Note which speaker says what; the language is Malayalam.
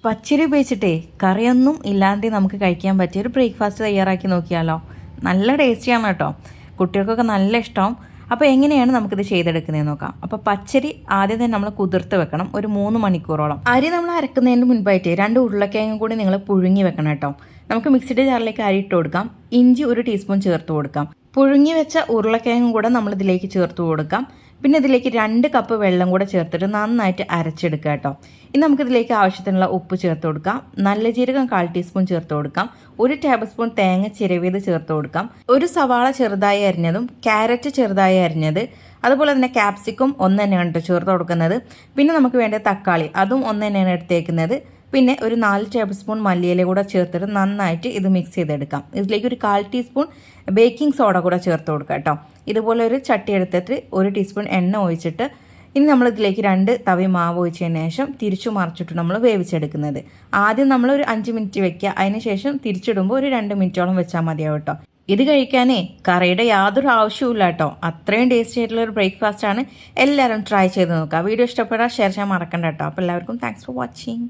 Speaker 1: പച്ചരി ഉപയോഗിച്ചിട്ടേ കറിയൊന്നും ഇല്ലാണ്ട് നമുക്ക് കഴിക്കാൻ പറ്റിയ ഒരു ബ്രേക്ക്ഫാസ്റ്റ് തയ്യാറാക്കി നോക്കിയാലോ. നല്ല ടേസ്റ്റിയാണ് കേട്ടോ, കുട്ടികൾക്കൊക്കെ നല്ല ഇഷ്ടം. അപ്പോൾ എങ്ങനെയാണ് നമുക്കിത് ചെയ്തെടുക്കുന്നതെന്ന് നോക്കാം. അപ്പോൾ പച്ചരി ആദ്യം തന്നെ നമ്മൾ കുതിർത്ത് വെക്കണം ഒരു 3 മണിക്കൂറോളം. അരി നമ്മൾ അരക്കുന്നതിന് മുൻപായിട്ട് 2 ഉരുളക്കിഴങ്ങും കൂടി നിങ്ങൾ പുഴുങ്ങി വെക്കണം കേട്ടോ. നമുക്ക് മിക്സിയുടെ ജാറിലേക്ക് അരി ഇട്ട് കൊടുക്കാം. ഇഞ്ചി 1 ടീസ്പൂൺ ചേർത്ത് കൊടുക്കാം. പുഴുങ്ങി വെച്ച ഉരുളക്കിഴങ്ങും കൂടെ നമ്മൾ ഇതിലേക്ക് ചേർത്ത് കൊടുക്കാം. പിന്നെ ഇതിലേക്ക് 2 കപ്പ് വെള്ളം കൂടെ ചേർത്തിട്ട് നന്നായിട്ട് അരച്ചെടുക്കുക കേട്ടോ. ഇനി നമുക്കിതിലേക്ക് ആവശ്യത്തിനുള്ള ഉപ്പ് ചേർത്ത് കൊടുക്കാം. നല്ല ജീരകം 1/4 ടീസ്പൂൺ ചേർത്ത് കൊടുക്കാം. 1 ടേബിൾ സ്പൂൺ തേങ്ങ ചിരവിയത് ചേർത്ത് കൊടുക്കാം. 1 സവാള ചെറുതായി അരിഞ്ഞതും ക്യാരറ്റ് ചെറുതായി അരിഞ്ഞത്, അതുപോലെ തന്നെ ക്യാപ്സിക്കം 1 തന്നെയാണ് കേട്ടോ ചേർത്ത് കൊടുക്കുന്നത്. പിന്നെ നമുക്ക് വേണ്ട തക്കാളി അതും 1 തന്നെയാണ് എടുത്തേക്കുന്നത്. പിന്നെ ഒരു 4 ടേബിൾ സ്പൂൺ മല്ലിയില കൂടെ ചേർത്തിട്ട് നന്നായിട്ട് ഇത് മിക്സ് ചെയ്തെടുക്കാം. ഇതിലേക്ക് ഒരു 1/4 ടീസ്പൂൺ ബേക്കിംഗ് സോഡ കൂടെ ചേർത്ത് കൊടുക്കുക കേട്ടോ. ഇതുപോലെ ഒരു ചട്ടി എടുത്തിട്ട് 1 ടീസ്പൂൺ എണ്ണ ഒഴിച്ചിട്ട് ഇനി നമ്മൾ ഇതിലേക്ക് 2 തവി മാവ് ഒഴിച്ചതിന് ശേഷം തിരിച്ചു മറിച്ചിട്ട് നമ്മൾ വേവിച്ചെടുക്കുന്നത്. ആദ്യം നമ്മൾ ഒരു 5 മിനിറ്റ് വെക്കുക, അതിന് ശേഷം തിരിച്ചിടുമ്പോൾ ഒരു 2 മിനിറ്റോളം വെച്ചാൽ മതിയാവും കേട്ടോ. ഇത് കഴിക്കാനേ കറിയുടെ യാതൊരു ആവശ്യമില്ല കേട്ടോ. അത്രയും ടേസ്റ്റി ആയിട്ടുള്ള ഒരു ബ്രേക്ക്ഫാസ്റ്റ് ആണ്. എല്ലാവരും ട്രൈ ചെയ്ത് നോക്കുക. വീഡിയോ ഇഷ്ടപ്പെട്ടാൽ ഷെയർ ചെയ്യാൻ മറക്കണ്ട കേട്ടോ. അപ്പോൾ എല്ലാവർക്കും താങ്ക്സ് ഫോർ വാച്ചിങ്.